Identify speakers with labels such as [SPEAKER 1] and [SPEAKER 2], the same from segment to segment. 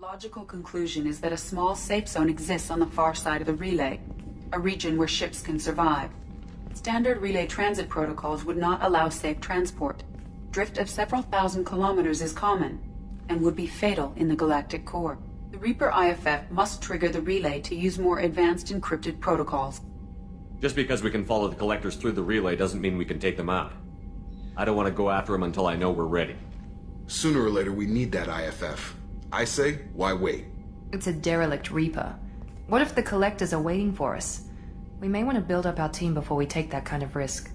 [SPEAKER 1] logical conclusion is that a small safe zone exists on the far side of the relay, a region where ships can survive. Standard relay transit protocols would not allow safe transport. Drift of several thousand kilometers is common, and would be fatal in the galactic core. The Reaper IFF must trigger the relay to use more advanced encrypted protocols.
[SPEAKER 2] Just because we can follow the collectors through the relay doesn't mean we can take them out. I don't want to go after them until I know we're ready.
[SPEAKER 3] Sooner or later, we need that IFF. I say, why wait?
[SPEAKER 4] It's a derelict Reaper. What if the collectors are waiting for us? We may want to build up our team before we take that kind of risk.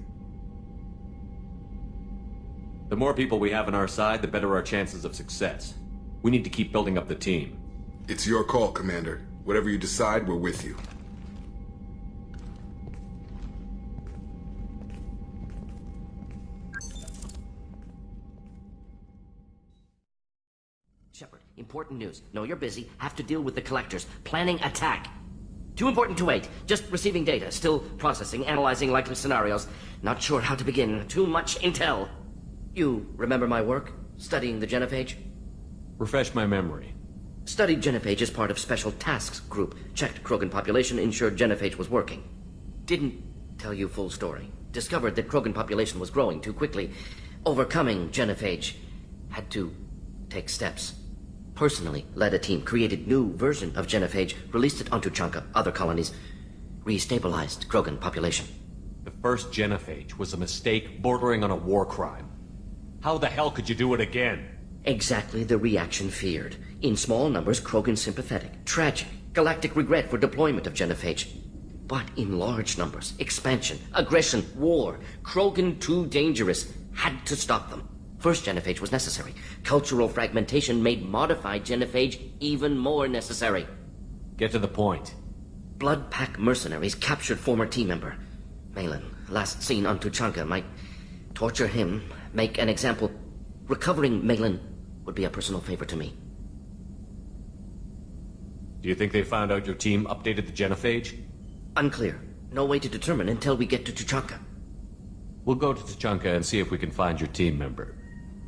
[SPEAKER 2] The more people we have on our side, the better our chances of success. We need to keep building up the team.
[SPEAKER 3] It's your call, Commander. Whatever you decide, we're with you.
[SPEAKER 5] Shepard, important news. Know you're busy. Have to deal with the collectors. Planning attack. Too important to wait. Just receiving data. Still processing, analyzing likely scenarios. Not sure how to begin. Too much intel. You remember my work? Studying the genophage?
[SPEAKER 2] Refresh my memory.
[SPEAKER 5] Studied genophage as part of Special Tasks Group. Checked Krogan population, ensured genophage was working. Didn't tell you full story. Discovered that Krogan population was growing too quickly. Overcoming genophage. Had to take steps. Personally led a team, created new version of genophage, released it onto Chanka, other colonies. Restabilized Krogan population.
[SPEAKER 2] The first genophage was a mistake bordering on a war crime. How the hell could you do it again?
[SPEAKER 5] Exactly the reaction feared. In small numbers, Krogan sympathetic. Tragic. Galactic regret for deployment of genophage. But in large numbers, expansion, aggression, war. Krogan too dangerous. Had to stop them. First genophage was necessary. Cultural fragmentation made modified genophage even more necessary.
[SPEAKER 2] Get to the point.
[SPEAKER 5] Blood Pack mercenaries captured former team member. Malin, last seen on Tuchanka, might torture him, make an example. Recovering Malin would be a personal favor to me.
[SPEAKER 2] Do you think they found out your team updated the genophage?
[SPEAKER 5] Unclear. No way to determine until we get to Tuchanka.
[SPEAKER 2] We'll go to Tuchanka and see if we can find your team member.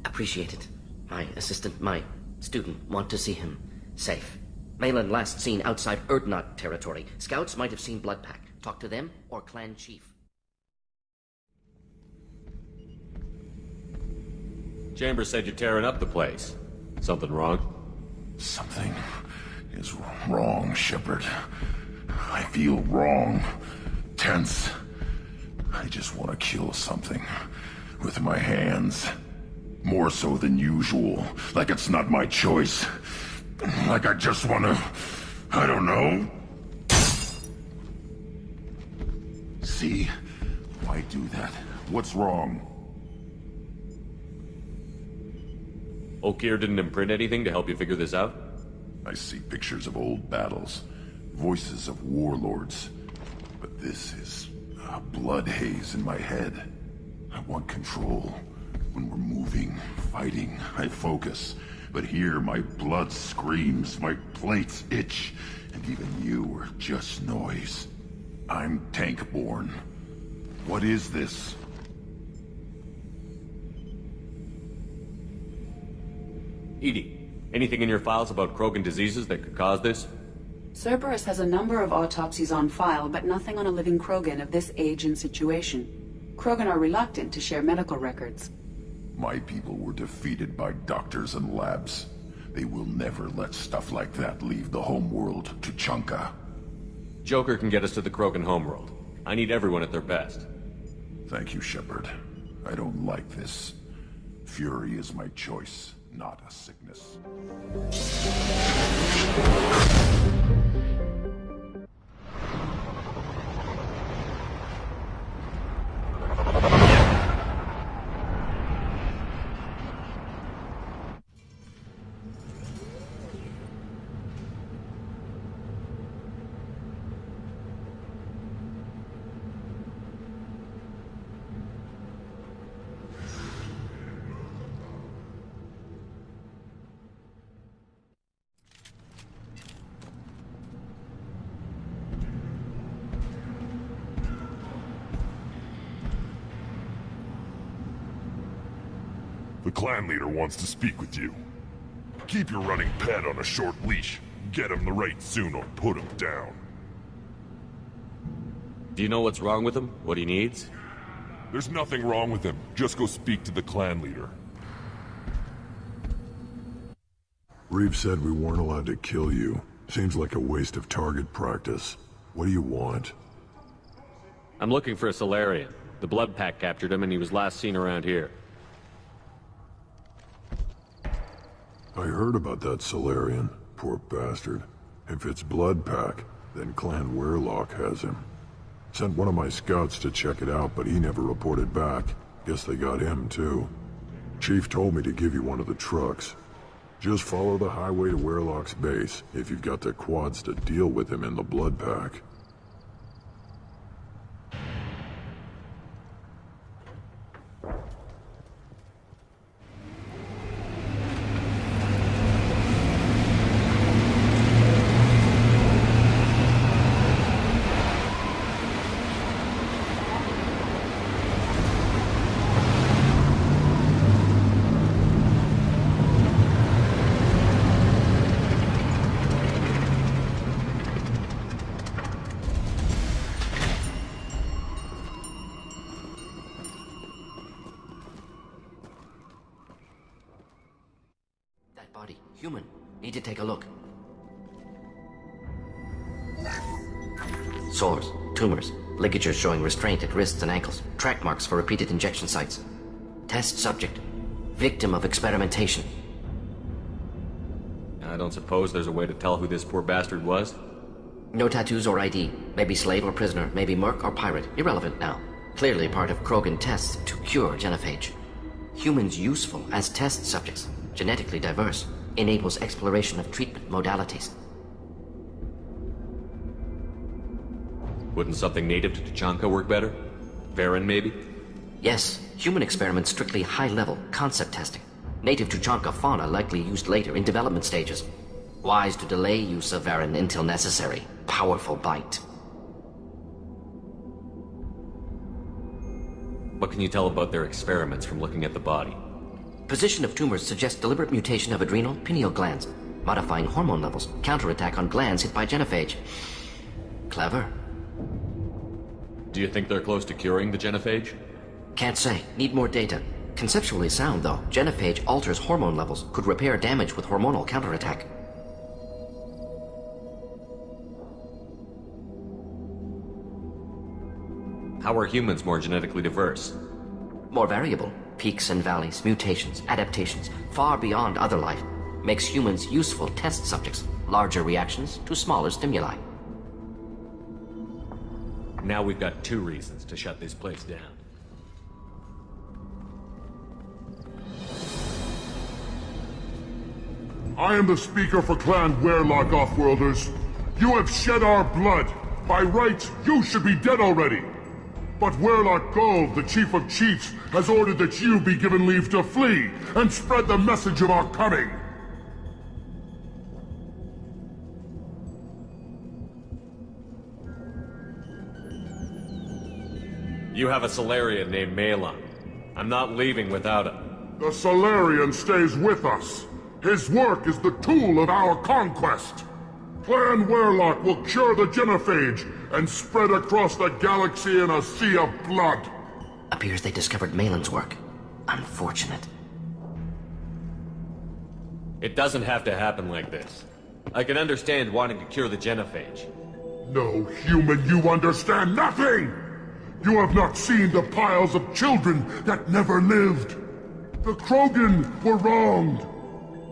[SPEAKER 5] Appreciate it. My assistant, my student, want to see him safe. Malin last seen outside Erdnot territory. Scouts might have seen Blood Pack. Talk to them or clan chief.
[SPEAKER 2] Chambers said you're tearing up the place. Something wrong?
[SPEAKER 6] Something is wrong, Shepard. I feel wrong. Tense. I just want to kill something. With my hands. More so than usual. Like it's not my choice. Like I just want to... I don't know. See? Why do that? What's wrong?
[SPEAKER 2] Okir didn't imprint anything to help you figure this out?
[SPEAKER 6] I see pictures of old battles. Voices of warlords. But this is a blood haze in my head. I want control. When we're moving, fighting, I focus. But here my blood screams, my plates itch, and even you are just noise. I'm tank-born. What is this?
[SPEAKER 2] EDI, anything in your files about Krogan diseases that could cause this?
[SPEAKER 1] Cerberus has a number of autopsies on file, but nothing on a living Krogan of this age and situation. Krogan are reluctant to share medical records.
[SPEAKER 6] My people were defeated by doctors and labs. They will never let stuff like that leave the homeworld to Chanka.
[SPEAKER 2] Joker can get us to the Krogan homeworld. I need everyone at their best.
[SPEAKER 6] Thank you, Shepard. I don't like this. Fury is my choice, not a sickness.
[SPEAKER 7] The clan leader wants to speak with you.
[SPEAKER 6] Keep your running pet on a short leash. Get him the right soon or put him down.
[SPEAKER 2] Do you know what's wrong with him? What he needs?
[SPEAKER 6] There's nothing wrong with him. Just go speak to the clan leader.
[SPEAKER 7] Reeve said we weren't allowed to kill you. Seems like a waste of target practice. What do you want?
[SPEAKER 2] I'm looking for a Solarian. The Blood Pack captured him and he was last seen around here.
[SPEAKER 7] I heard about that Solarian. Poor bastard. If it's Blood Pack, then Clan Werelock has him. Sent one of my scouts to check it out, but he never reported back. Guess they got him, too. Chief told me to give you one of the trucks. Just follow the highway to Werelock's base, if you've got the quads to deal with him in the Blood Pack.
[SPEAKER 5] Body. Human. Need to take a look. Sores, tumors, ligatures showing restraint at wrists and ankles, track marks for repeated injection sites. Test subject. Victim of experimentation.
[SPEAKER 2] I don't suppose there's a way to tell who this poor bastard was?
[SPEAKER 5] No tattoos or ID. Maybe slave or prisoner, maybe merc or pirate. Irrelevant now. Clearly part of Krogan tests to cure genophage. Humans useful as test subjects. Genetically diverse, enables exploration of treatment modalities.
[SPEAKER 2] Wouldn't something native to Tachanka work better? Varen, maybe?
[SPEAKER 5] Yes, human experiments strictly high-level concept testing. Native Tuchanka fauna likely used later in development stages. Wise to delay use of Varen until necessary. Powerful bite.
[SPEAKER 2] What can you tell about their experiments from looking at the body?
[SPEAKER 5] Position of tumors suggests deliberate mutation of adrenal, pineal glands, modifying hormone levels, counterattack on glands hit by genophage. Clever.
[SPEAKER 2] Do you think they're close to curing the genophage?
[SPEAKER 5] Can't say. Need more data. Conceptually sound, though. Genophage alters hormone levels, could repair damage with hormonal counterattack.
[SPEAKER 2] How are humans more genetically diverse?
[SPEAKER 5] More variable. Peaks and valleys, mutations, adaptations, far beyond other life. Makes humans useful test subjects. Larger reactions to smaller stimuli.
[SPEAKER 2] Now we've got 2 reasons to shut this place down.
[SPEAKER 6] I am the speaker for Clan Werelock, Offworlders. You have shed our blood. By rights, you should be dead already. But Werelock Gold, the Chief of Chiefs, has ordered that you be given leave to flee and spread the message of our coming.
[SPEAKER 2] You have a Solarian named Malon. I'm not leaving without him.
[SPEAKER 6] The Solarian stays with us. His work is the tool of our conquest. Clan Werelock will cure the genophage and spread across the galaxy in a sea of blood.
[SPEAKER 5] Appears they discovered Malin's work. Unfortunate.
[SPEAKER 2] It doesn't have to happen like this. I can understand wanting to cure the genophage.
[SPEAKER 6] No, human, you understand nothing! You have not seen the piles of children that never lived. The Krogan were wronged.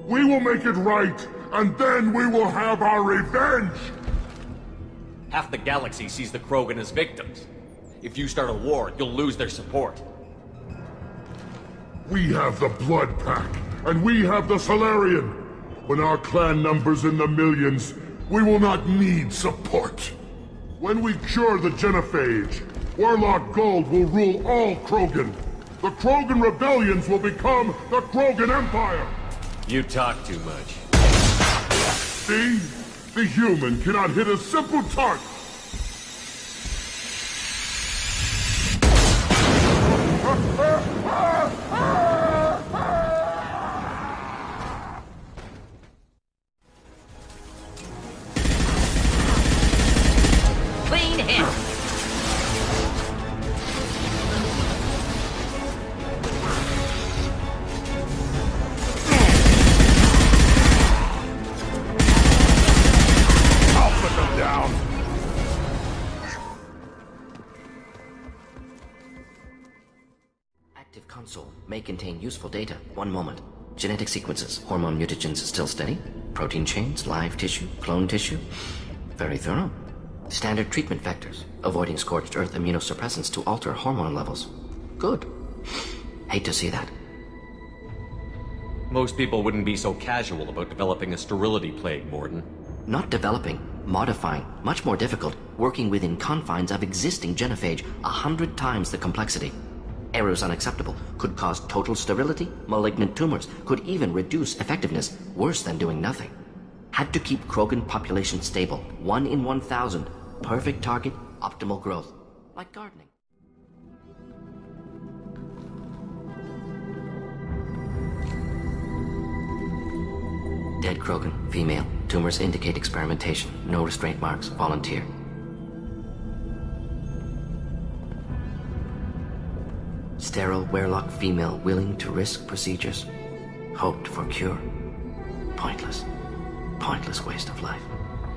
[SPEAKER 6] We will make it right, and then we will have our revenge!
[SPEAKER 2] Half the galaxy sees the Krogan as victims. If you start a war, you'll lose their support.
[SPEAKER 6] We have the Blood Pack, and we have the Solarian. When our clan numbers in the millions, we will not need support. When we cure the genophage, Werelock Gold will rule all Krogan. The Krogan rebellions will become the Krogan Empire!
[SPEAKER 2] You talk too much.
[SPEAKER 6] See? The human cannot hit a simple target!
[SPEAKER 5] console may contain useful data. One moment. Genetic sequences, hormone mutagens still steady. Protein chains, live tissue, clone tissue. Very thorough. Standard treatment vectors, avoiding scorched earth immunosuppressants to alter hormone levels. Good. Hate to see that.
[SPEAKER 2] Most people wouldn't be so casual about developing a sterility plague, Mordin.
[SPEAKER 5] Not developing, modifying, much more difficult, working within confines of existing genophage, 100 times the complexity. Errors unacceptable, could cause total sterility, malignant tumors, could even reduce effectiveness, worse than doing nothing. Had to keep Krogan population stable, 1 in 1,000, perfect target, optimal growth, like gardening. Dead Krogan, female. Tumors indicate experimentation. No restraint marks. Volunteer. Sterile Werelock female willing to risk procedures. Hoped for cure. Pointless. Pointless waste of life.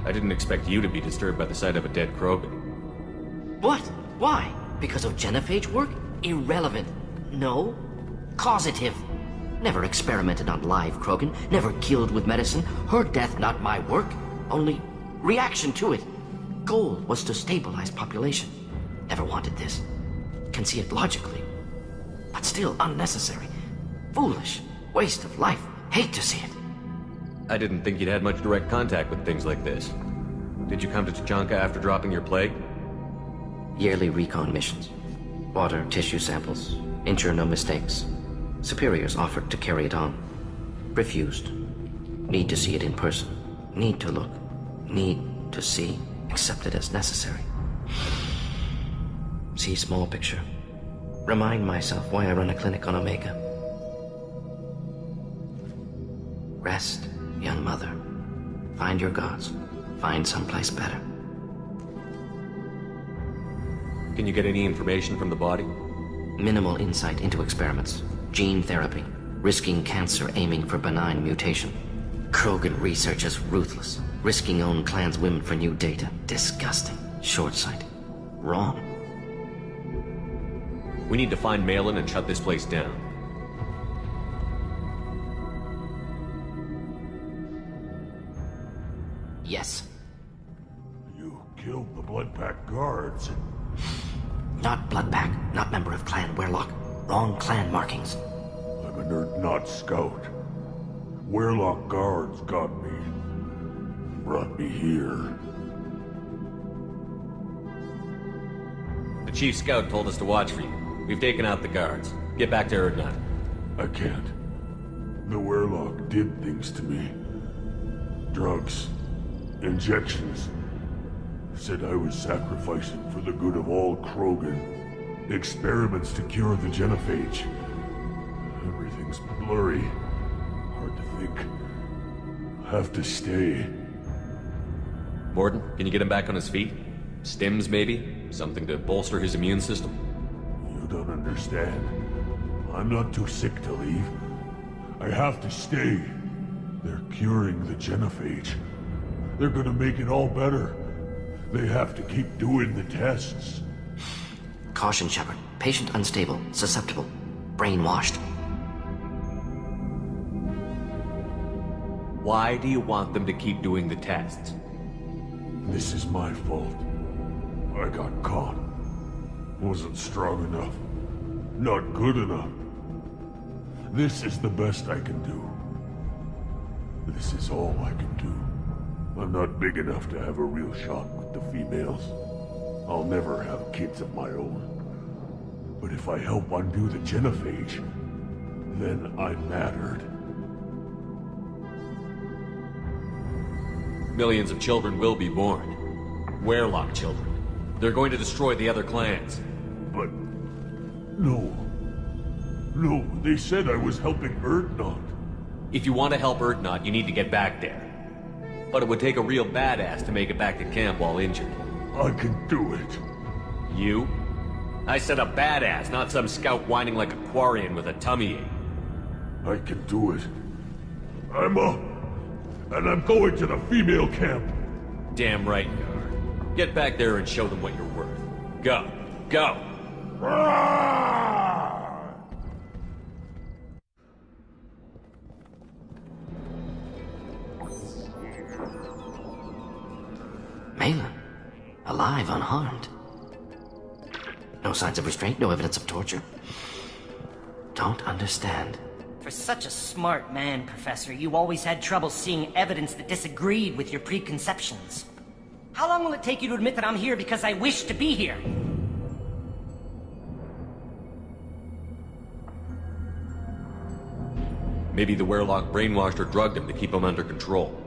[SPEAKER 2] I didn't expect you to be disturbed by the sight of a dead Krogan.
[SPEAKER 5] What? Why? Because of genophage work? Irrelevant. No. Causative. Never experimented on live Krogan, never killed with medicine. Her death, not my work. Only reaction to it. Goal was to stabilize population. Never wanted this. Can see it logically. But still unnecessary. Foolish. Waste of life. Hate to see it.
[SPEAKER 2] I didn't think you'd had much direct contact with things like this. Did you come to Tachanka after dropping your plague?
[SPEAKER 5] Yearly recon missions. Water, tissue samples. Ensure no mistakes. Superiors offered to carry it on. Refused. Need to see it in person. Need to look. Need to see. Accept it as necessary. See small picture. Remind myself why I run a clinic on Omega. Rest, young mother. Find your gods. Find someplace better.
[SPEAKER 2] Can you get any information from the body?
[SPEAKER 5] Minimal insight into experiments. Gene therapy. Risking cancer aiming for benign mutation. Krogan research is ruthless. Risking own clan's women for new data. Disgusting. Short-sighted. Wrong.
[SPEAKER 2] We need to find Malin and shut this place down.
[SPEAKER 5] Yes.
[SPEAKER 6] You killed the Blood Pack guards.
[SPEAKER 5] Not Bloodpack. Not member of Clan Werelock. Wrong clan markings.
[SPEAKER 6] I'm an Urdnot scout. Werelock guards got me. Brought me here.
[SPEAKER 2] The chief scout told us to watch for you. We've taken out the guards. Get back to Urdnot.
[SPEAKER 6] I can't. The Werelock did things to me. Drugs. Injections. Said I was sacrificing for the good of all Krogan. Experiments to cure the genophage. Everything's blurry. Hard to think. Have to stay.
[SPEAKER 2] Mordin, can you get him back on his feet? Stims, maybe? Something to bolster his immune system?
[SPEAKER 6] You don't understand. I'm not too sick to leave. I have to stay. They're curing the genophage. They're gonna make it all better. They have to keep doing the tests.
[SPEAKER 5] Caution, Shepard. Patient unstable, susceptible, brainwashed.
[SPEAKER 2] Why do you want them to keep doing the tests?
[SPEAKER 6] This is my fault. I got caught. Wasn't strong enough. Not good enough. This is the best I can do. This is all I can do. I'm not big enough to have a real shot with the females. I'll never have kids of my own. But if I help undo the genophage, then I'm mattered.
[SPEAKER 2] Millions of children will be born. Werelock children. They're going to destroy the other clans.
[SPEAKER 6] But... no. No, they said I was helping Urdnot.
[SPEAKER 2] If you want to help Urdnot, you need to get back there. But it would take a real badass to make it back to camp while injured.
[SPEAKER 6] I can do it.
[SPEAKER 2] You? I said a badass, not some scout whining like a Quarian with a tummy ache.
[SPEAKER 6] I can do it. I'm up. And I'm going to the female camp.
[SPEAKER 2] Damn right you are. Get back there and show them what you're worth. Go. Go!
[SPEAKER 5] Malin, alive, unharmed. No signs of restraint, no evidence of torture. Don't understand.
[SPEAKER 8] For such a smart man, Professor, you always had trouble seeing evidence that disagreed with your preconceptions. How long will it take you to admit that I'm here because I wish to be here?
[SPEAKER 2] Maybe the Werelock brainwashed or drugged him to keep him under control.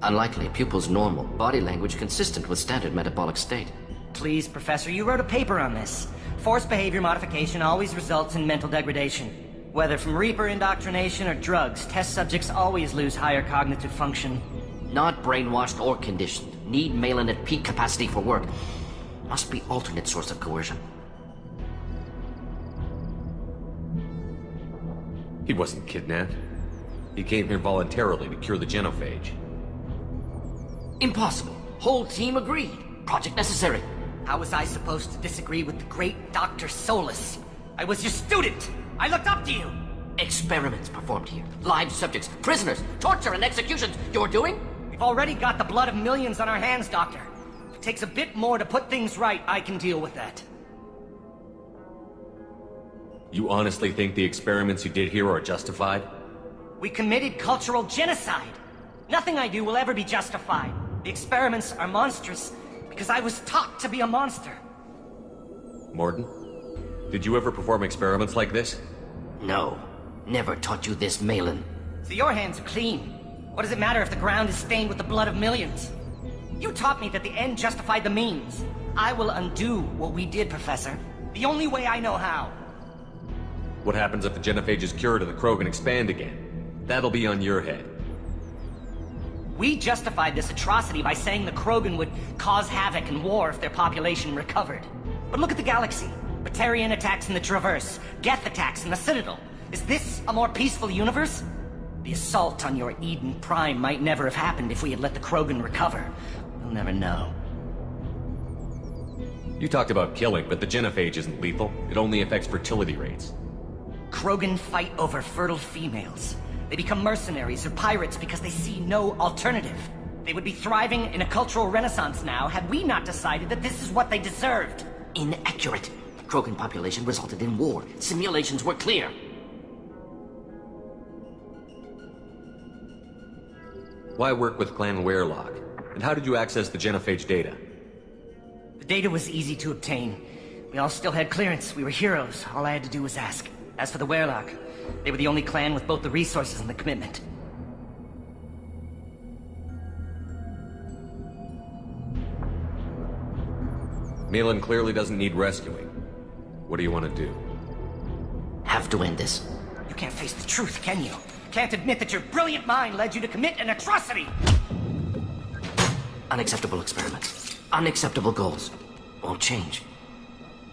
[SPEAKER 5] Unlikely. Pupil's normal. Body language consistent with standard metabolic state.
[SPEAKER 8] Please, Professor, you wrote a paper on this. Forced behavior modification always results in mental degradation. Whether from Reaper indoctrination or drugs, test subjects always lose higher cognitive function.
[SPEAKER 5] Not brainwashed or conditioned. Need Malin at peak capacity for work. Must be alternate source of coercion.
[SPEAKER 2] He wasn't kidnapped. He came here voluntarily to cure the genophage.
[SPEAKER 5] Impossible. Whole team agreed. Project necessary.
[SPEAKER 8] How was I supposed to disagree with the great Dr. Solus? I was your student! I looked up to you!
[SPEAKER 5] Experiments performed here. Live subjects, prisoners, torture and executions. You're doing?
[SPEAKER 8] We've already got the blood of millions on our hands, Doctor. If it takes a bit more to put things right, I can deal with that.
[SPEAKER 2] You honestly think the experiments you did here are justified?
[SPEAKER 8] We committed cultural genocide. Nothing I do will ever be justified. The experiments are monstrous because I was taught to be a monster.
[SPEAKER 2] Mordin, did you ever perform experiments like this?
[SPEAKER 5] No. Never taught you this, Malin.
[SPEAKER 8] So your hands are clean. What does it matter if the ground is stained with the blood of millions? You taught me that the end justified the means. I will undo what we did, Professor. The only way I know how.
[SPEAKER 2] What happens if the genophage is cured and the Krogan expand again? That'll be on your head.
[SPEAKER 8] We justified this atrocity by saying the Krogan would cause havoc and war if their population recovered. But look at the galaxy. Batarian attacks in the Traverse, Geth attacks in the Citadel. Is this a more peaceful universe? The assault on your Eden Prime might never have happened if we had let the Krogan recover. We'll never know.
[SPEAKER 2] You talked about killing, but the genophage isn't lethal. It only affects fertility rates.
[SPEAKER 8] Krogan fight over fertile females. They become mercenaries or pirates because they see no alternative. They would be thriving in a cultural renaissance now had we not decided that this is what they deserved.
[SPEAKER 5] Inaccurate. Krogan population resulted in war. Simulations were clear.
[SPEAKER 2] Why work with Clan Werelock? And how did you access the genophage data?
[SPEAKER 8] The data was easy to obtain. We all still had clearance. We were heroes. All I had to do was ask. As for the Werelock, they were the only clan with both the resources and the commitment.
[SPEAKER 2] Malin clearly doesn't need rescuing. What do you want to do?
[SPEAKER 5] Have to end this.
[SPEAKER 8] You can't face the truth, can you? Can't admit that your brilliant mind led you to commit an atrocity!
[SPEAKER 5] Unacceptable experiments. Unacceptable goals. Won't change.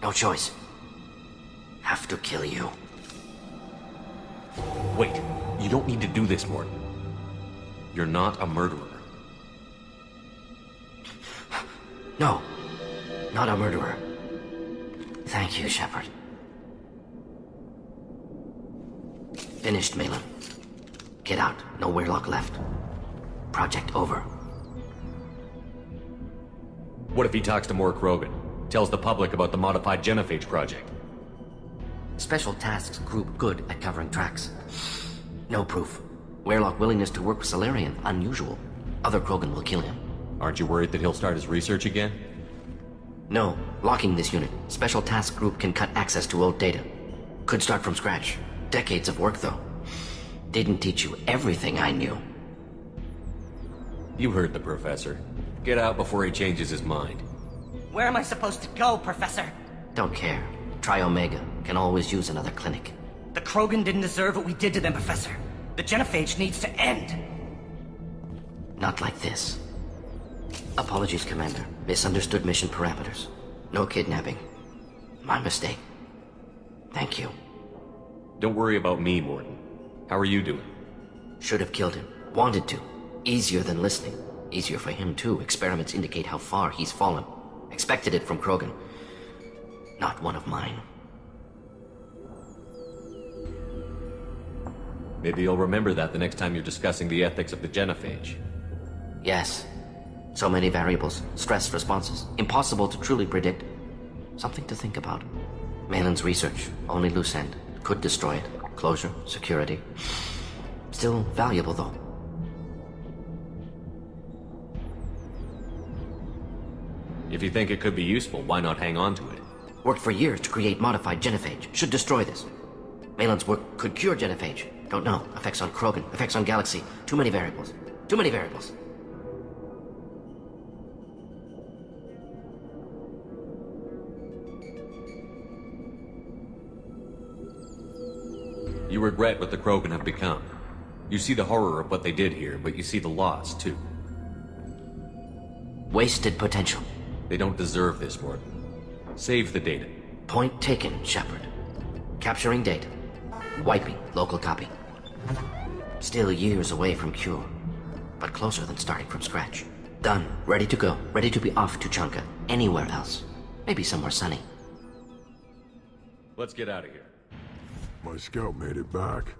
[SPEAKER 5] No choice. Have to kill you.
[SPEAKER 2] Wait, you don't need to do this, Mordin. You're not a murderer.
[SPEAKER 5] No. Not a murderer. Thank you, Shepard. Finished, Malin. Get out. No Werelock left. Project over.
[SPEAKER 2] What if he talks to more Krogan? Tells the public about the modified genophage project?
[SPEAKER 5] Special tasks group good at covering tracks. No proof. Werelock willingness to work with Salarian, unusual. Other Krogan will kill him.
[SPEAKER 2] Aren't you worried that he'll start his research again?
[SPEAKER 5] No. Locking this unit. Special task group can cut access to old data. Could start from scratch. Decades of work, though. Didn't teach you everything I knew.
[SPEAKER 2] You heard the professor. Get out before he changes his mind.
[SPEAKER 8] Where am I supposed to go, Professor?
[SPEAKER 5] Don't care. Try Omega. Can always use another clinic.
[SPEAKER 8] The Krogan didn't deserve what we did to them, Professor. The genophage needs to end.
[SPEAKER 5] Not like this. Apologies, Commander. Misunderstood mission parameters. No kidnapping. My mistake. Thank you.
[SPEAKER 2] Don't worry about me, Mordin. How are you doing?
[SPEAKER 5] Should have killed him. Wanted to. Easier than listening. Easier for him, too. Experiments indicate how far he's fallen. Expected it from Krogan. Not one of mine.
[SPEAKER 2] Maybe you'll remember that the next time you're discussing the ethics of the genophage.
[SPEAKER 5] Yes. So many variables, stress responses, impossible to truly predict. Something to think about. Malin's research, only loose end, could destroy it. Closure, security. Still valuable, though.
[SPEAKER 2] If you think it could be useful, why not hang on to it?
[SPEAKER 5] Worked for years to create modified genophage. Should destroy this. Malin's work could cure genophage. Don't know. Effects on Krogan, effects on Galaxy. Too many variables. Too many variables.
[SPEAKER 2] You regret what the Krogan have become. You see the horror of what they did here, but you see the loss, too.
[SPEAKER 5] Wasted potential.
[SPEAKER 2] They don't deserve this, Mordin. Save the data.
[SPEAKER 5] Point taken, Shepard. Capturing data. Wiping local copy. Still years away from cure, but closer than starting from scratch. Done. Ready to go. Ready to be off to Chunka. Anywhere else. Maybe somewhere sunny.
[SPEAKER 2] Let's get out of here.
[SPEAKER 7] My scout made it back.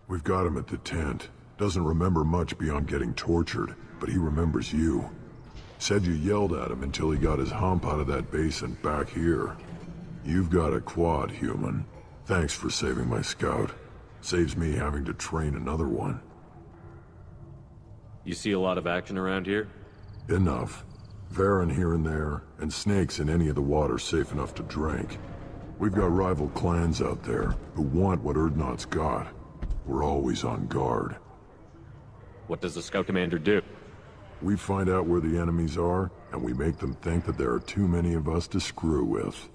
[SPEAKER 7] We've got him at the tent. Doesn't remember much beyond getting tortured, but he remembers you. Said you yelled at him until he got his hump out of that base and back here. You've got a quad, human. Thanks for saving my scout. Saves me having to train another one.
[SPEAKER 2] You see a lot of action around here?
[SPEAKER 7] Enough. Varen here and there, and snakes in any of the water safe enough to drink. We've got rival clans out there who want what Urdnot's got. We're always on guard.
[SPEAKER 2] What does the scout commander do?
[SPEAKER 7] We find out where the enemies are, and we make them think that there are too many of us to screw with.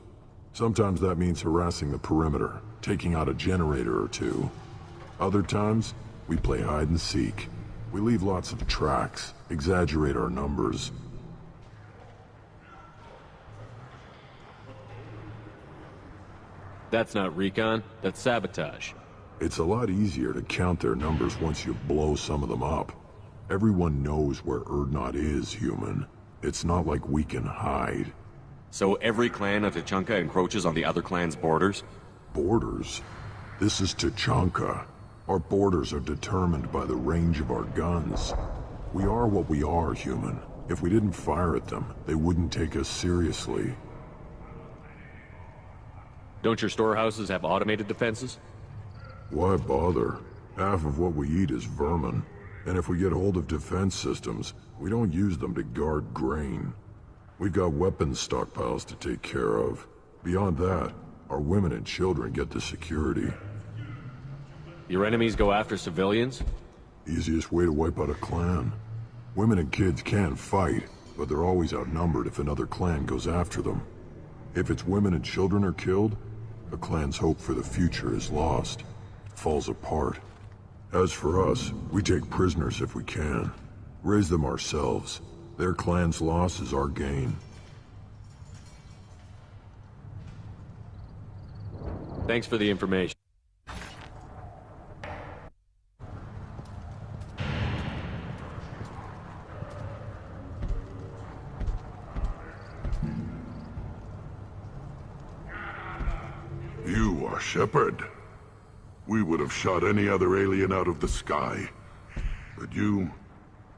[SPEAKER 7] Sometimes that means harassing the perimeter, taking out a generator or two. Other times, we play hide and seek. We leave lots of tracks, exaggerate our numbers.
[SPEAKER 2] That's not recon, that's sabotage.
[SPEAKER 7] It's a lot easier to count their numbers once you blow some of them up. Everyone knows where Urdnot is, human. It's not like we can hide.
[SPEAKER 2] So every clan of Tuchanka encroaches on the other clan's borders?
[SPEAKER 7] Borders? This is Tuchanka. Our borders are determined by the range of our guns. We are what we are, human. If we didn't fire at them, they wouldn't take us seriously.
[SPEAKER 2] Don't your storehouses have automated defenses?
[SPEAKER 7] Why bother? Half of what we eat is vermin. And if we get hold of defense systems, we don't use them to guard grain. We've got weapons stockpiles to take care of. Beyond that, our women and children get the security.
[SPEAKER 2] Your enemies go after civilians?
[SPEAKER 7] Easiest way to wipe out a clan. Women and kids can fight, but they're always outnumbered if another clan goes after them. If its women and children are killed, a clan's hope for the future is lost. Falls apart. As for us, we take prisoners if we can. Raise them ourselves. Their clan's loss is our gain.
[SPEAKER 2] Thanks for the information.
[SPEAKER 6] You are Shepard. We would have shot any other alien out of the sky. But you,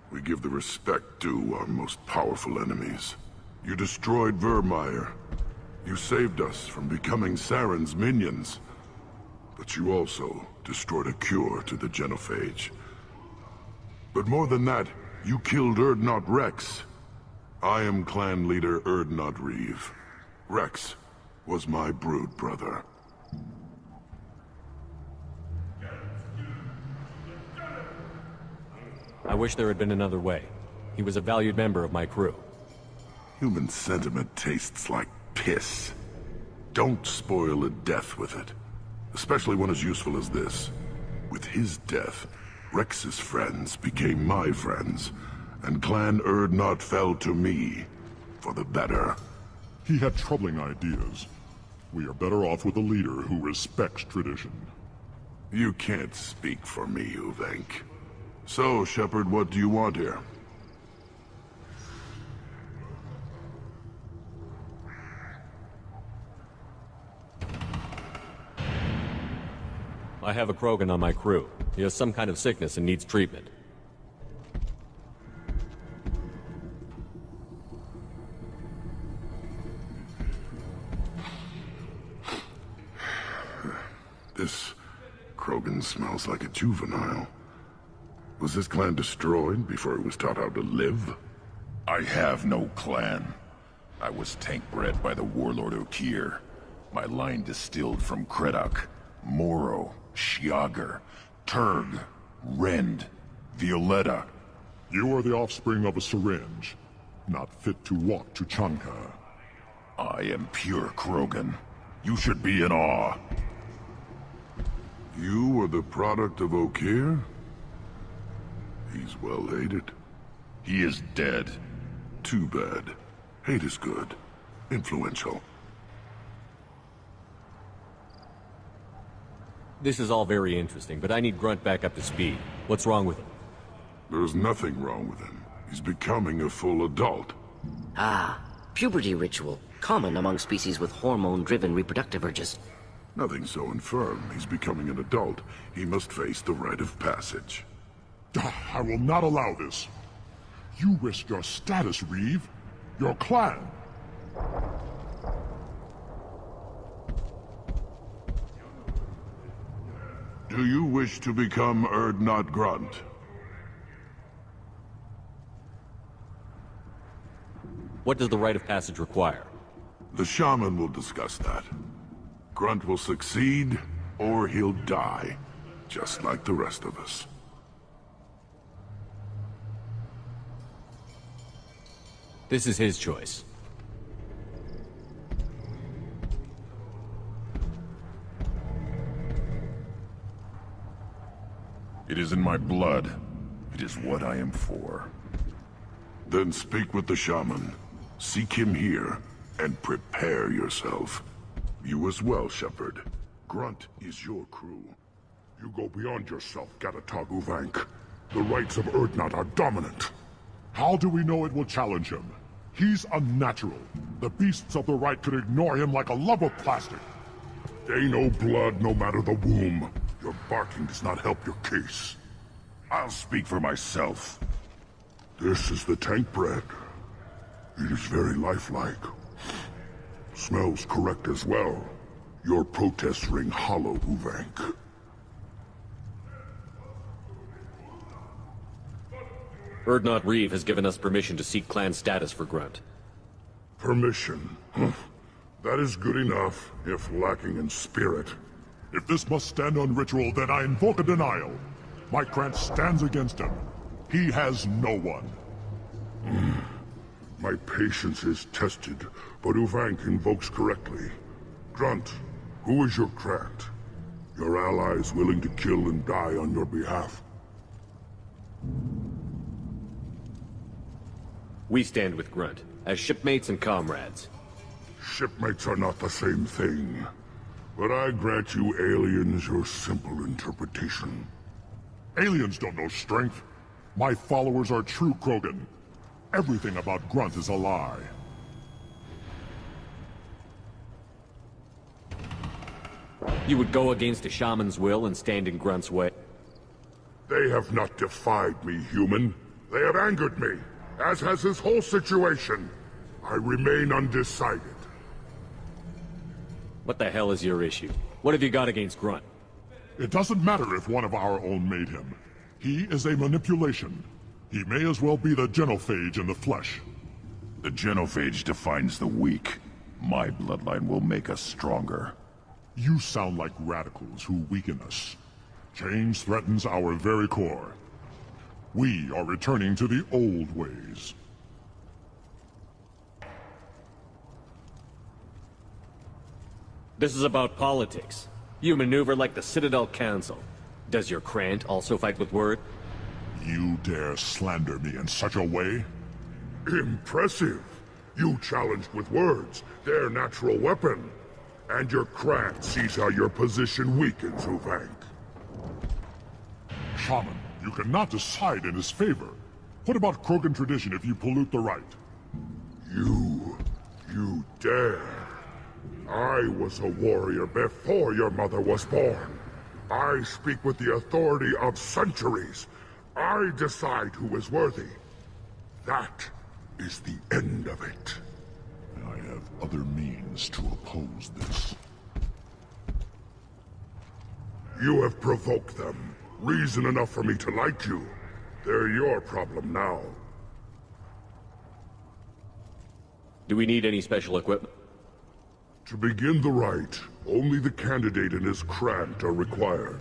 [SPEAKER 6] we give the respect due our most powerful enemies. You destroyed Vermeer. You saved us from becoming Saren's minions. But you also destroyed a cure to the genophage. But more than that, you killed Urdnot Rex. I am clan leader Urdnot Reeve. Rex was my brood brother.
[SPEAKER 2] I wish there had been another way. He was a valued member of my crew.
[SPEAKER 6] Human sentiment tastes like piss. Don't spoil a death with it. Especially one as useful as this. With his death, Rex's friends became my friends, and Clan Urdnot fell to me for the better.
[SPEAKER 9] He had troubling ideas. We are better off with a leader who respects tradition.
[SPEAKER 6] You can't speak for me, Uvenk. So, Shepard, what do you want here?
[SPEAKER 2] I have a Krogan on my crew. He has some kind of sickness and needs treatment.
[SPEAKER 6] clan smells like a juvenile. Was this clan destroyed before it was taught how to live?
[SPEAKER 10] I have no clan. I was tank bred by the warlord Okir. My line distilled from Kredok, Moro, Shiagar, Turg, Rend, Violetta.
[SPEAKER 9] You are the offspring of a syringe, not fit to walk to Chanka.
[SPEAKER 10] I am pure Krogan. You should be in awe.
[SPEAKER 6] You are the product of Okir? He's well hated.
[SPEAKER 10] He is dead.
[SPEAKER 6] Too bad. Hate is good. Influential.
[SPEAKER 2] This is all very interesting, but I need Grunt back up to speed. What's wrong with him?
[SPEAKER 6] There's nothing wrong with him. He's becoming a full adult.
[SPEAKER 5] Ah, puberty ritual. Common among species with hormone-driven reproductive urges.
[SPEAKER 6] Nothing so infirm. He's becoming an adult. He must face the rite of passage.
[SPEAKER 9] I will not allow this. You risk your status, Reeve. Your clan.
[SPEAKER 6] Do you wish to become Urdnot Grunt?
[SPEAKER 2] What does the rite of passage require?
[SPEAKER 6] The shaman will discuss that. Grunt will succeed, or he'll die, just like the rest of us.
[SPEAKER 2] This is his choice.
[SPEAKER 10] It is in my blood. It is what I am for.
[SPEAKER 6] Then speak with the shaman. Seek him here, and prepare yourself. You as well, Shepard. Grunt is your crew.
[SPEAKER 9] You go beyond yourself, Gatatog Uvank. The rights of Urdnot are dominant. How do we know it will challenge him? He's unnatural. The beasts of the right could ignore him like a lump of plastic.
[SPEAKER 6] They know blood no matter the womb. Your barking does not help your case.
[SPEAKER 10] I'll speak for myself.
[SPEAKER 6] This is the tank bread. It is very lifelike. Smells correct as well. Your protests ring hollow, Uvank.
[SPEAKER 2] Urdnot Reeve has given us permission to seek clan status for Grunt.
[SPEAKER 6] Permission? That is good enough, if lacking in spirit.
[SPEAKER 9] If this must stand on ritual, then I invoke a denial. My clan stands against him. He has no one.
[SPEAKER 6] My patience is tested, but Uvank invokes correctly. Grunt, who is your Krant? Your allies willing to kill and die on your behalf?
[SPEAKER 2] We stand with Grunt, as shipmates and comrades.
[SPEAKER 6] Shipmates are not the same thing. But I grant you aliens your simple interpretation.
[SPEAKER 9] Aliens don't know strength. My followers are true Krogan. Everything about Grunt is a lie.
[SPEAKER 2] You would go against a shaman's will and stand in Grunt's way?
[SPEAKER 6] They have not defied me, human. They have angered me, as has this whole situation. I remain undecided.
[SPEAKER 2] What the hell is your issue? What have you got against Grunt?
[SPEAKER 9] It doesn't matter if one of our own made him. He is a manipulation. He may as well be the genophage in the flesh.
[SPEAKER 10] The genophage defines the weak. My bloodline will make us stronger.
[SPEAKER 9] You sound like radicals who weaken us. Change threatens our very core. We are returning to the old ways.
[SPEAKER 2] This is about politics. You maneuver like the Citadel Council. Does your Krant also fight with word?
[SPEAKER 9] You dare slander me in such a way?
[SPEAKER 6] Impressive. You challenged with words, their natural weapon. And your Krant sees how your position weakens, Uvank.
[SPEAKER 9] Shaman, you cannot decide in his favor. What about Krogan tradition if you pollute the rite?
[SPEAKER 6] You dare. I was a warrior before your mother was born. I speak with the authority of centuries. I decide who is worthy. That is the end of it.
[SPEAKER 9] I have other means to oppose this. You have provoked them. Reason enough for me to like you. They're your problem now.
[SPEAKER 2] Do we need any special equipment?
[SPEAKER 9] To begin the rite, only the candidate and his Grant are required.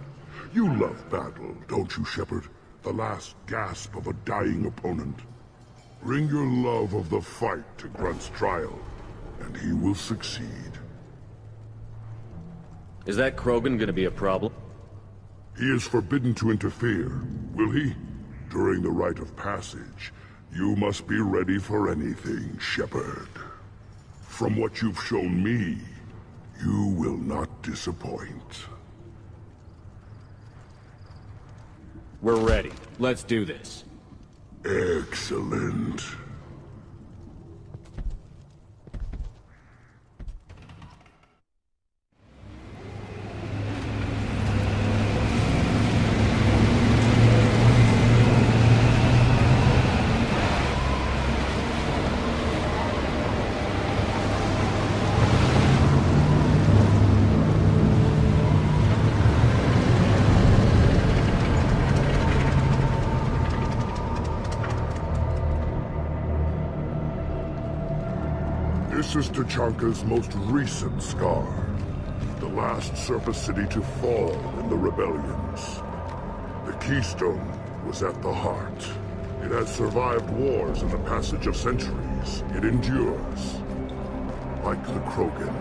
[SPEAKER 9] You love battle, don't you, Shepard? The last gasp of a dying opponent. Bring your love of the fight to Grunt's trial, and he will succeed.
[SPEAKER 2] Is that Krogan gonna be a problem?
[SPEAKER 9] He is forbidden to interfere, will he? During the rite of passage, you must be ready for anything, Shepard. From what you've shown me, you will not disappoint.
[SPEAKER 2] We're ready. Let's do this.
[SPEAKER 9] Excellent. This is Tachanka's most recent scar. The last surface city to fall in the rebellions. The keystone was at the heart. It has survived wars and the passage of centuries. It endures. Like the Krogan.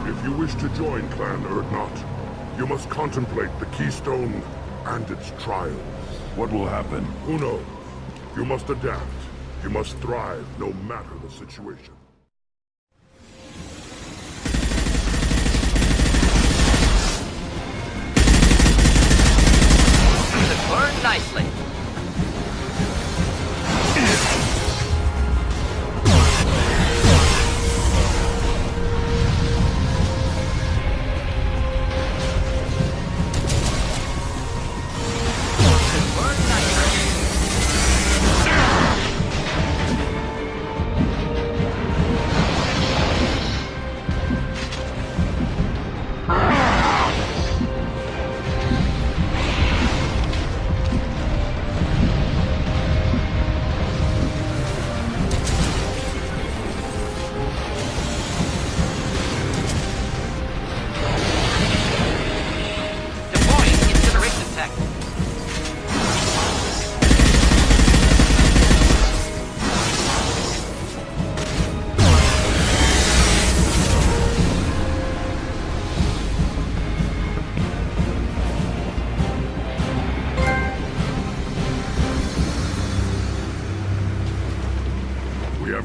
[SPEAKER 9] If you wish to join Clan Urdnot, you must contemplate the keystone and its trials.
[SPEAKER 10] What will happen?
[SPEAKER 9] Who knows? You must adapt. You must thrive no matter the situation.
[SPEAKER 5] It burned nicely.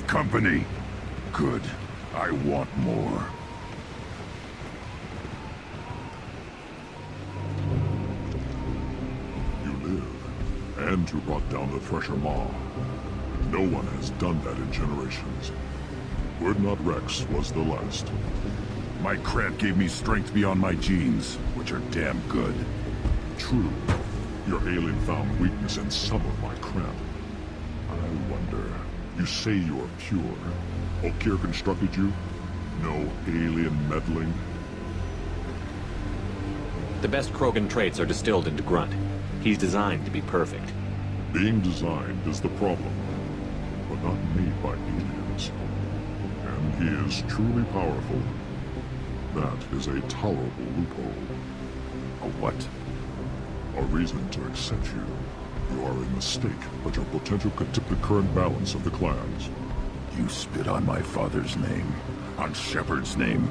[SPEAKER 10] Company. Good. I want more.
[SPEAKER 9] You live, and you brought down the Thresher Maw. No one has done that in generations. Urdnot Rex was the last.
[SPEAKER 10] My Grant gave me strength beyond my genes, which are damn good.
[SPEAKER 9] True. Your alien found weakness in some of my Grant. I wonder... You say you're pure. Okeer constructed you? No alien meddling?
[SPEAKER 2] The best Krogan traits are distilled into Grunt. He's designed to be perfect.
[SPEAKER 9] Being designed is the problem, but not made by aliens. And he is truly powerful. That is a tolerable loophole.
[SPEAKER 10] A what?
[SPEAKER 9] A reason to accept you. You are a mistake, but your potential could tip the current balance of the clans.
[SPEAKER 10] You spit on my father's name, on Shepard's name,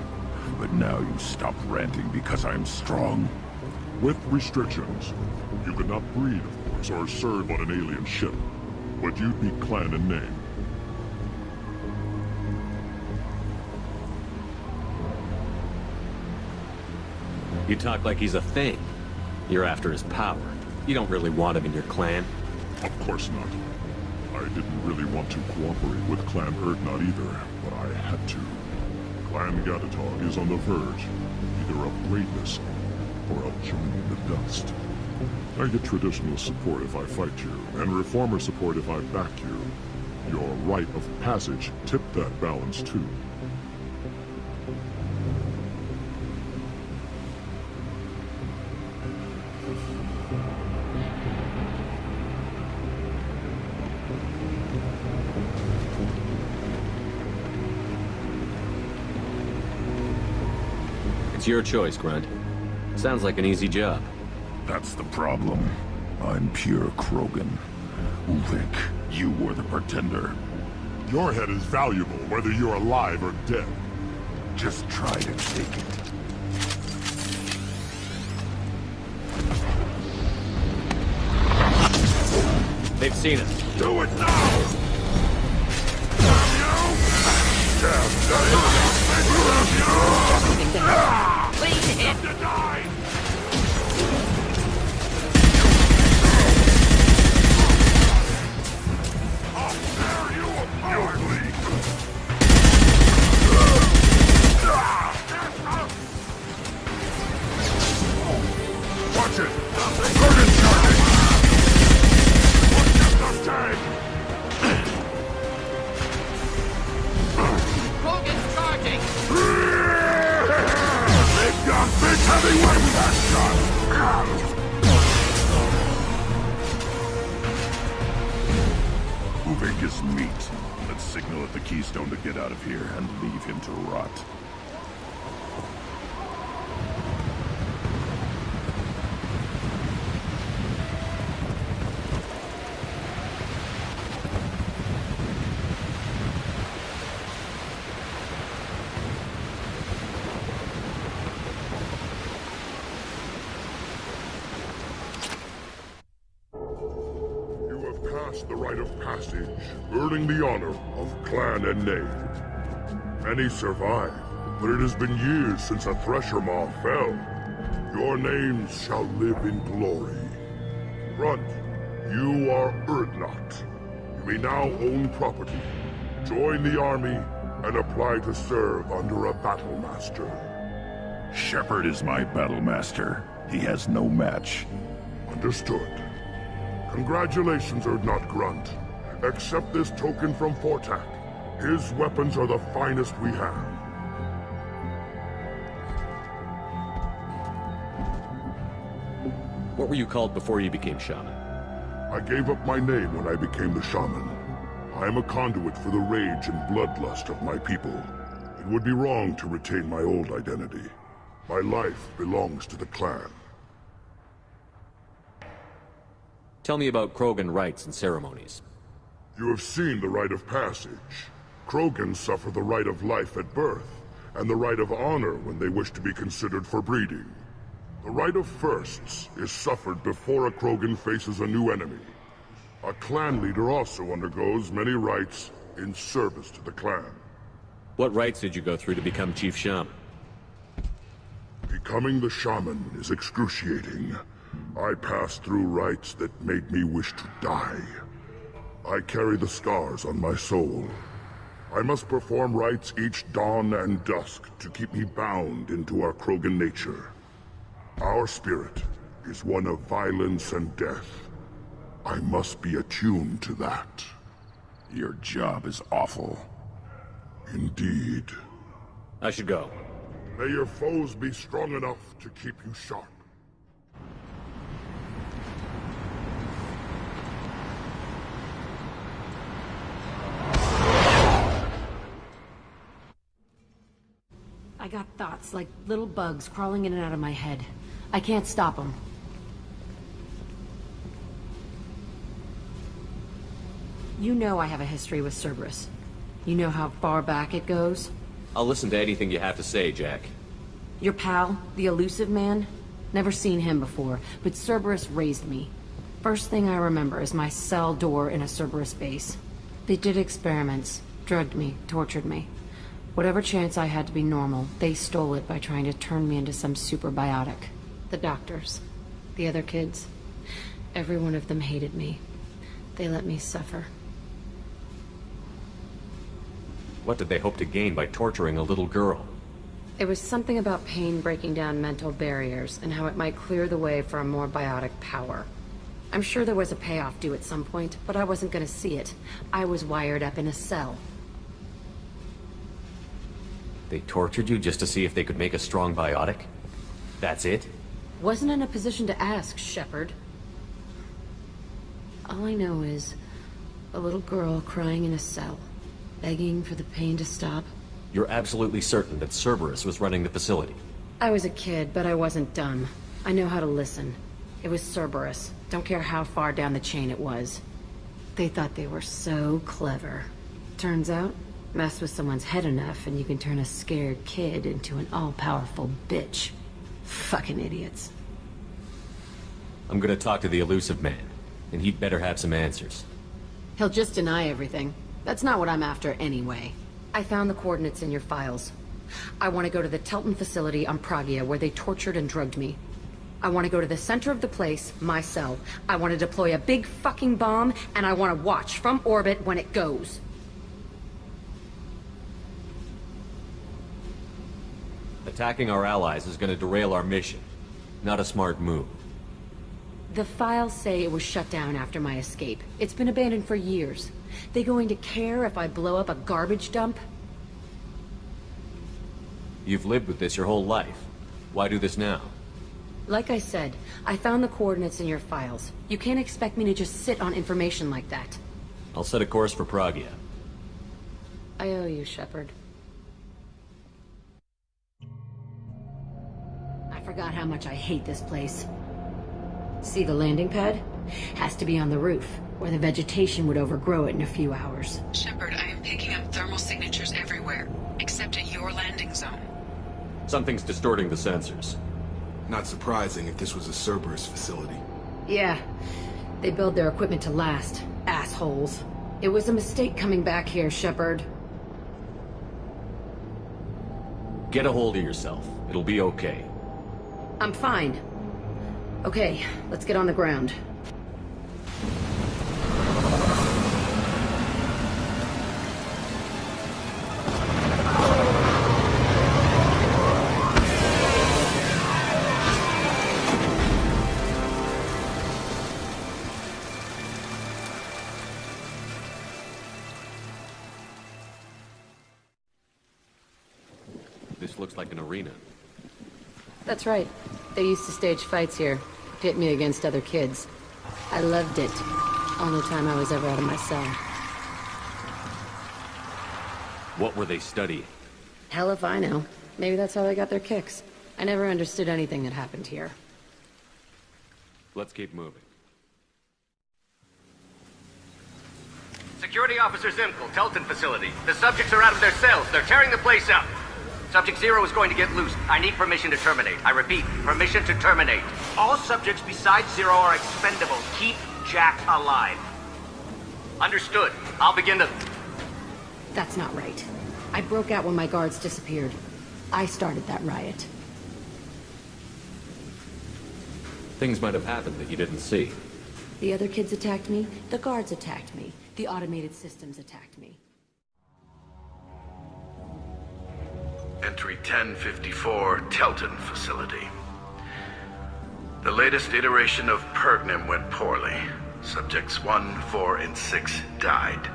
[SPEAKER 10] but now you stop ranting because I'm strong.
[SPEAKER 9] With restrictions. You could not breed, of course, or serve on an alien ship, but you'd be clan in name.
[SPEAKER 2] You talk like he's a thing. You're after his power. You don't really want him in your clan.
[SPEAKER 9] Of course not. I didn't really want to cooperate with Clan Urdnot either, but I had to. Clan Gatatog is on the verge, either of greatness or of joining the dust. I get traditional support if I fight you, and reformer support if I back you. Your rite of passage tipped that balance too.
[SPEAKER 2] It's your choice, Grunt. Sounds like an easy job.
[SPEAKER 10] That's the problem. I'm pure Krogan. Ulvik, you were the pretender.
[SPEAKER 9] Your head is valuable whether you're alive or dead.
[SPEAKER 10] Just try to take it.
[SPEAKER 2] They've seen us.
[SPEAKER 10] Do it now!
[SPEAKER 8] Please hit!
[SPEAKER 9] Watch it! Curtain charging! What's tag?
[SPEAKER 8] Krogan's charging!
[SPEAKER 9] Big gun, big heavyweight! That shot!
[SPEAKER 10] Ulvik is meat. Let's signal at the Keystone to get out of here and leave him to rot.
[SPEAKER 9] The rite of passage, earning the honor of clan and name. Many survive, but it has been years since a thresher maw fell. Your names shall live in glory. Grunt, you are Urdnot. You may now own property, join the army, and apply to serve under a battle master.
[SPEAKER 10] Shepard is my battle master. He has no match.
[SPEAKER 9] Understood. Congratulations, Urdnot Grunt. Accept this token from Fortak. His weapons are the finest we have.
[SPEAKER 2] What were you called before you became shaman?
[SPEAKER 9] I gave up my name when I became the shaman. I am a conduit for the rage and bloodlust of my people. It would be wrong to retain my old identity. My life belongs to the clan.
[SPEAKER 2] Tell me about Krogan rites and ceremonies.
[SPEAKER 9] You have seen the rite of passage. Krogans suffer the rite of life at birth, and the rite of honor when they wish to be considered for breeding. The rite of firsts is suffered before a Krogan faces a new enemy. A clan leader also undergoes many rites in service to the clan.
[SPEAKER 2] What rites did you go through to become Chief Shaman?
[SPEAKER 9] Becoming the shaman is excruciating. I passed through rites that made me wish to die. I carry the scars on my soul. I must perform rites each dawn and dusk to keep me bound into our Krogan nature. Our spirit is one of violence and death. I must be attuned to that.
[SPEAKER 10] Your job is awful.
[SPEAKER 9] Indeed.
[SPEAKER 2] I should go.
[SPEAKER 9] May your foes be strong enough to keep you sharp.
[SPEAKER 11] I got thoughts like little bugs crawling in and out of my head. I can't stop them. You know I have a history with Cerberus. You know how far back it goes?
[SPEAKER 2] I'll listen to anything you have to say, Jack.
[SPEAKER 11] Your pal, the elusive man? Never seen him before, but Cerberus raised me. First thing I remember is my cell door in a Cerberus base. They did experiments, drugged me, tortured me. Whatever chance I had to be normal, they stole it by trying to turn me into some super biotic. The doctors, the other kids, every one of them hated me. They let me suffer.
[SPEAKER 2] What did they hope to gain by torturing a little girl?
[SPEAKER 11] It was something about pain breaking down mental barriers and how it might clear the way for a more biotic power. I'm sure there was a payoff due at some point, but I wasn't gonna see it. I was wired up in a cell.
[SPEAKER 2] They tortured you just to see if they could make a strong biotic? That's it?
[SPEAKER 11] Wasn't in a position to ask, Shepard. All I know is a little girl crying in a cell, begging for the pain to stop.
[SPEAKER 2] You're absolutely certain that Cerberus was running the facility?
[SPEAKER 11] I was a kid, but I wasn't dumb. I know how to listen. It was Cerberus. Don't care how far down the chain it was. They thought they were so clever. Turns out, mess with someone's head enough and you can turn a scared kid into an all-powerful bitch. Fucking idiots.
[SPEAKER 2] I'm gonna talk to the elusive man, and he'd better have some answers.
[SPEAKER 11] He'll just deny everything. That's not what I'm after anyway. I found the coordinates in your files. I want to go to the Telton facility on Pragia where they tortured and drugged me. I want to go to the center of the place, my cell. I want to deploy a big fucking bomb, and I want to watch from orbit when it goes.
[SPEAKER 2] Attacking our allies is gonna derail our mission. Not a smart move.
[SPEAKER 11] The files say it was shut down after my escape. It's been abandoned for years. They going to care if I blow up a garbage dump?
[SPEAKER 2] You've lived with this your whole life. Why do this now?
[SPEAKER 11] Like I said, I found the coordinates in your files. You can't expect me to just sit on information like that.
[SPEAKER 2] I'll set a course for Pragia.
[SPEAKER 11] I owe you, Shepard. I forgot how much I hate this place. See the landing pad? Has to be on the roof, where the vegetation would overgrow it in a few hours.
[SPEAKER 1] Shepard, I am picking up thermal signatures everywhere, except at your landing zone.
[SPEAKER 2] Something's distorting the sensors.
[SPEAKER 3] Not surprising if this was a Cerberus facility.
[SPEAKER 11] Yeah, they build their equipment to last. Assholes. It was a mistake coming back here, Shepard.
[SPEAKER 2] Get a hold of yourself. It'll be okay.
[SPEAKER 11] I'm fine. Okay, let's get on the ground.
[SPEAKER 2] This looks like an arena.
[SPEAKER 11] That's right. They used to stage fights here. Pit me against other kids. I loved it. Only time I was ever out of my cell.
[SPEAKER 2] What were they studying?
[SPEAKER 11] Hell if I know. Maybe that's how they got their kicks. I never understood anything that happened here.
[SPEAKER 2] Let's keep moving.
[SPEAKER 12] Security Officer Zimkel, Telton facility. The subjects are out of their cells. They're tearing the place up. Subject 0 is going to get loose. I need permission to terminate. I repeat, permission to terminate. All subjects besides 0 are expendable. Keep Jack alive. Understood. I'll begin to...
[SPEAKER 11] That's not right. I broke out when my guards disappeared. I started that riot.
[SPEAKER 2] Things might have happened that you didn't see.
[SPEAKER 11] The other kids attacked me. The guards attacked me. The automated systems attacked me.
[SPEAKER 10] Entry 1054, Telton facility. The latest iteration of Pergnim went poorly. Subjects 1, 4, and 6 died.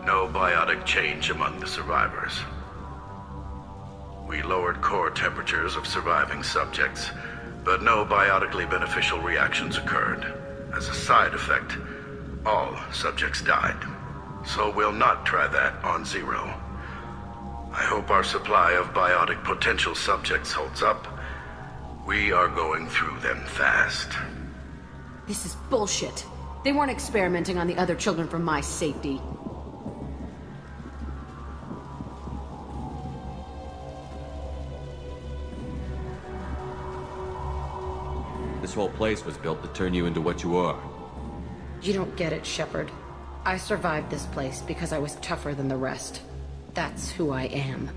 [SPEAKER 10] No biotic change among the survivors. We lowered core temperatures of surviving subjects, but no biotically beneficial reactions occurred. As a side effect, all subjects died. So we'll not try that on 0. I hope our supply of biotic potential subjects holds up. We are going through them fast.
[SPEAKER 11] This is bullshit. They weren't experimenting on the other children for my safety.
[SPEAKER 2] This whole place was built to turn you into what you are.
[SPEAKER 11] You don't get it, Shepard. I survived this place because I was tougher than the rest. That's who I am.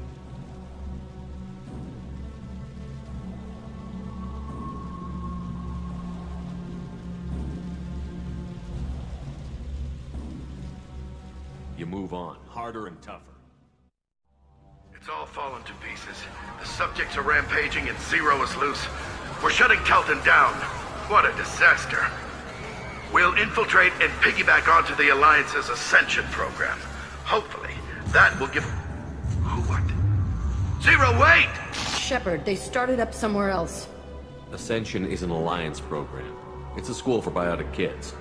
[SPEAKER 2] You move on, harder and tougher.
[SPEAKER 10] It's all fallen to pieces. The subjects are rampaging and 0 is loose. We're shutting Telton down. What a disaster.
[SPEAKER 13] We'll infiltrate and piggyback onto the Alliance's Ascension program. Hopefully, that will give... What? Zero, wait!
[SPEAKER 11] Shepard, they started up somewhere else.
[SPEAKER 2] Ascension is an Alliance program. It's a school for biotic kids.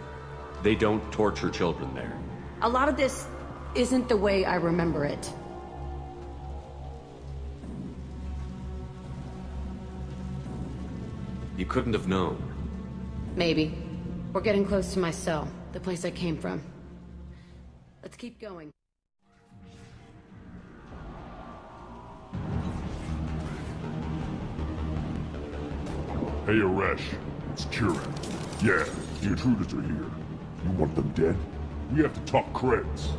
[SPEAKER 2] They don't torture children there.
[SPEAKER 11] A lot of this isn't the way I remember it.
[SPEAKER 2] You couldn't have known.
[SPEAKER 11] Maybe. We're getting close to my cell, the place I came from. Let's keep going.
[SPEAKER 9] Hey, Aresh. It's Kieran. Yeah, the intruders are here. You want them dead? We have to talk creds.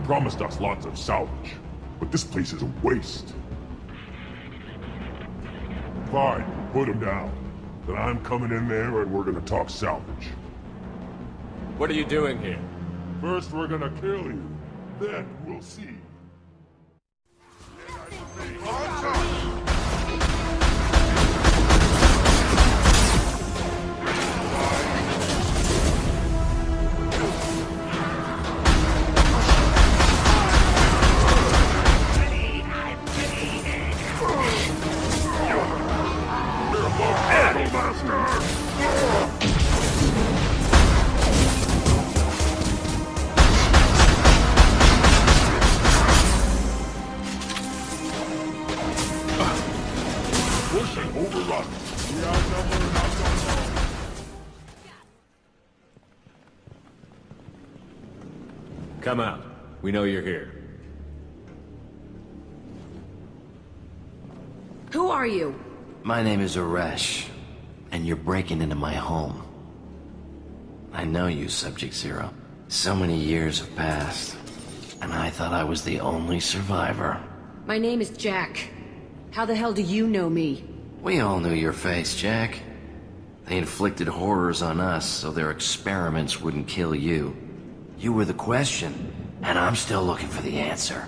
[SPEAKER 9] Promised us lots of salvage, but this place is a waste. Fine, put them down. Then I'm coming in there and we're gonna talk salvage.
[SPEAKER 2] What are you doing here?
[SPEAKER 9] First we're gonna kill you, then we'll see.
[SPEAKER 2] Come out. We know you're here.
[SPEAKER 11] Who are you?
[SPEAKER 5] My name is Aresh, and you're breaking into my home. I know you, Subject Zero. So many years have passed, and I thought I was the only survivor.
[SPEAKER 11] My name is Jack. How the hell do you know me?
[SPEAKER 5] We all knew your face, Jack. They inflicted horrors on us so their experiments wouldn't kill you. You were the question, and I'm still looking for the answer.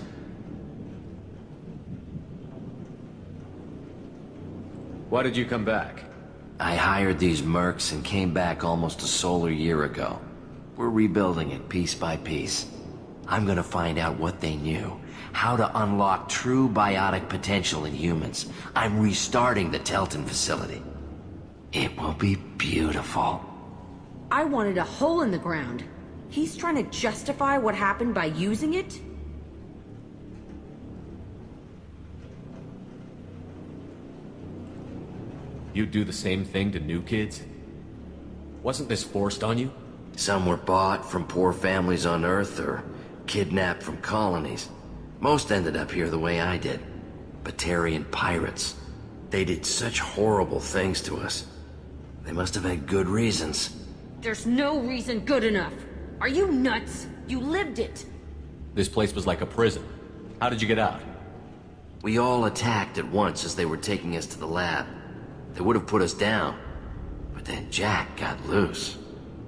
[SPEAKER 2] Why did you come back?
[SPEAKER 5] I hired these mercs and came back almost a solar year ago. We're rebuilding it piece by piece. I'm gonna find out what they knew, how to unlock true biotic potential in humans. I'm restarting the Telton facility. It will be beautiful.
[SPEAKER 11] I wanted a hole in the ground. He's trying to justify what happened by using it?
[SPEAKER 2] You'd do the same thing to new kids? Wasn't this forced on you?
[SPEAKER 5] Some were bought from poor families on Earth or kidnapped from colonies. Most ended up here the way I did. Batarian pirates. They did such horrible things to us. They must have had good reasons.
[SPEAKER 11] There's no reason good enough. Are you nuts? You lived it.
[SPEAKER 2] This place was like a prison. How did you get out?
[SPEAKER 5] We all attacked at once as they were taking us to the lab. They would have put us down. But then Jack got loose.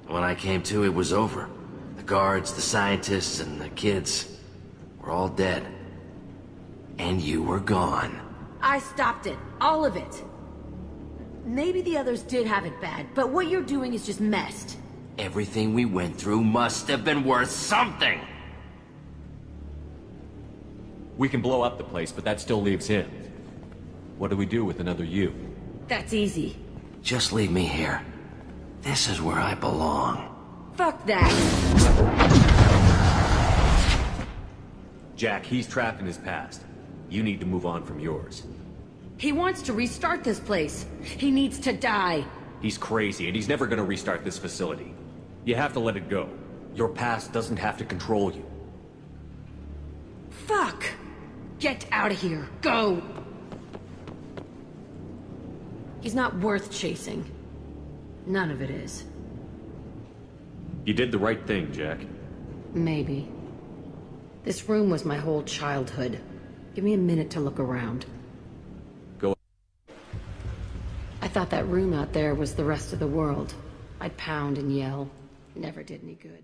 [SPEAKER 5] When I came to, it was over. The guards, the scientists, and the kids were all dead. And you were gone.
[SPEAKER 11] I stopped it. All of it. Maybe the others did have it bad, but what you're doing is just messed.
[SPEAKER 5] Everything we went through must have been worth something!
[SPEAKER 2] We can blow up the place, but that still leaves him. What do we do with another you?
[SPEAKER 11] That's easy.
[SPEAKER 5] Just leave me here. This is where I belong.
[SPEAKER 11] Fuck that!
[SPEAKER 2] Jack, he's trapped in his past. You need to move on from yours.
[SPEAKER 11] He wants to restart this place. He needs to die.
[SPEAKER 2] He's crazy, and he's never gonna restart this facility. You have to let it go. Your past doesn't have to control you.
[SPEAKER 11] Fuck! Get out of here. Go! He's not worth chasing. None of it is.
[SPEAKER 2] You did the right thing, Jack.
[SPEAKER 11] Maybe. This room was my whole childhood. Give me a minute to look around.
[SPEAKER 2] Go.
[SPEAKER 11] I thought that room out there was the rest of the world. I'd pound and yell. Never did any good.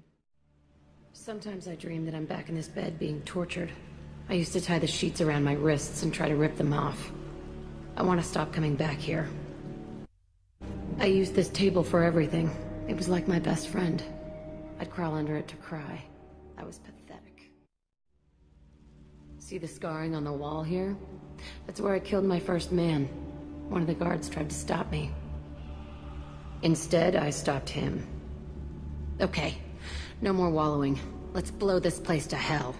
[SPEAKER 11] Sometimes I dream that I'm back in this bed being tortured. I used to tie the sheets around my wrists and try to rip them off. I want to stop coming back here. I used this table for everything, It was like my best friend. I'd crawl under it to cry. I was pathetic. See the scarring on the wall here? That's where I killed my first man. One of the guards tried to stop me. Instead, I stopped him. Okay, no more wallowing. Let's blow this place to hell.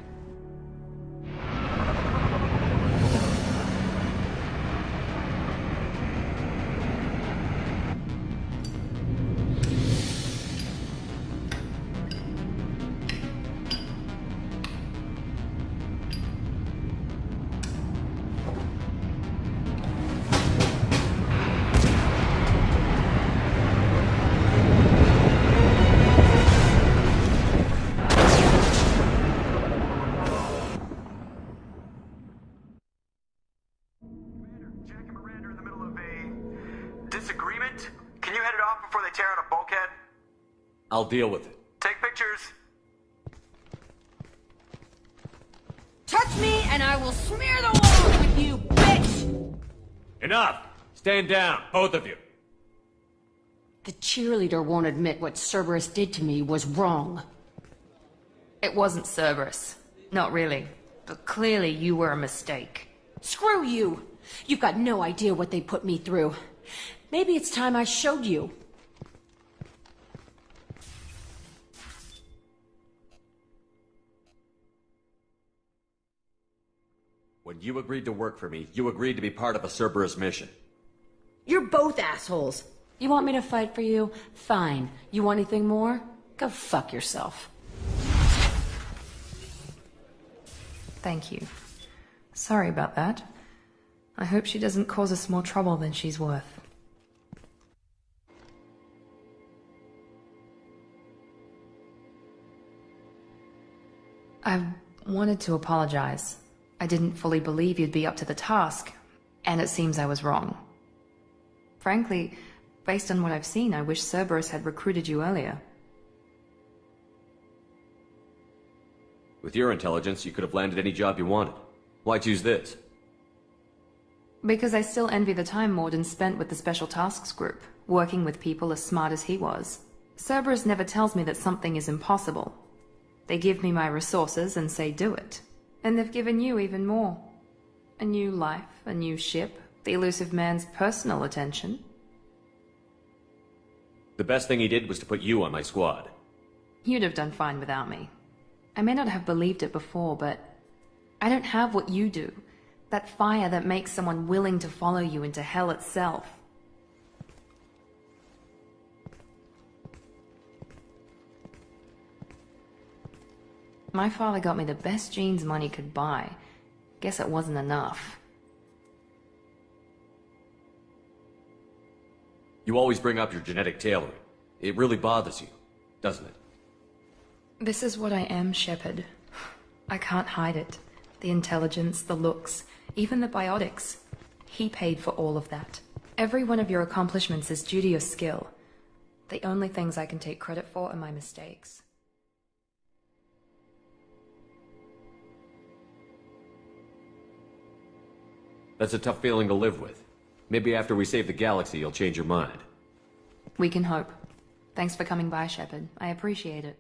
[SPEAKER 2] I'll deal with it.
[SPEAKER 12] Take pictures.
[SPEAKER 11] Touch me and I will smear the walls with you, bitch!
[SPEAKER 2] Enough! Stand down, both of you.
[SPEAKER 11] The cheerleader won't admit what Cerberus did to me was wrong.
[SPEAKER 4] It wasn't Cerberus. Not really. But clearly you were a mistake.
[SPEAKER 11] Screw you! You've got no idea what they put me through. Maybe it's time I showed you.
[SPEAKER 2] When you agreed to work for me, you agreed to be part of a Cerberus mission.
[SPEAKER 11] You're both assholes. You want me to fight for you? Fine. You want anything more? Go fuck yourself.
[SPEAKER 4] Thank you. Sorry about that. I hope she doesn't cause us more trouble than she's worth. I wanted to apologize. I didn't fully believe you'd be up to the task, and it seems I was wrong. Frankly, based on what I've seen, I wish Cerberus had recruited you earlier.
[SPEAKER 2] With your intelligence, you could have landed any job you wanted. Why choose this?
[SPEAKER 4] Because I still envy the time Mordin spent with the Special Tasks Group, working with people as smart as he was. Cerberus never tells me that something is impossible. They give me my resources and say do it. And they've given you even more. A new life, a new ship, the elusive man's personal attention.
[SPEAKER 2] The best thing he did was to put you on my squad.
[SPEAKER 4] You'd have done fine without me. I may not have believed it before, but I don't have what you do. That fire that makes someone willing to follow you into hell itself. My father got me the best jeans money could buy. Guess it wasn't enough.
[SPEAKER 2] You always bring up your genetic tailoring. It really bothers you, doesn't it?
[SPEAKER 4] This is what I am, Shepard. I can't hide it. The intelligence, the looks, even the biotics. He paid for all of that. Every one of your accomplishments is due to your skill. The only things I can take credit for are my mistakes.
[SPEAKER 2] That's a tough feeling to live with. Maybe after we save the galaxy, you'll change your mind.
[SPEAKER 4] We can hope. Thanks for coming by, Shepard. I appreciate it.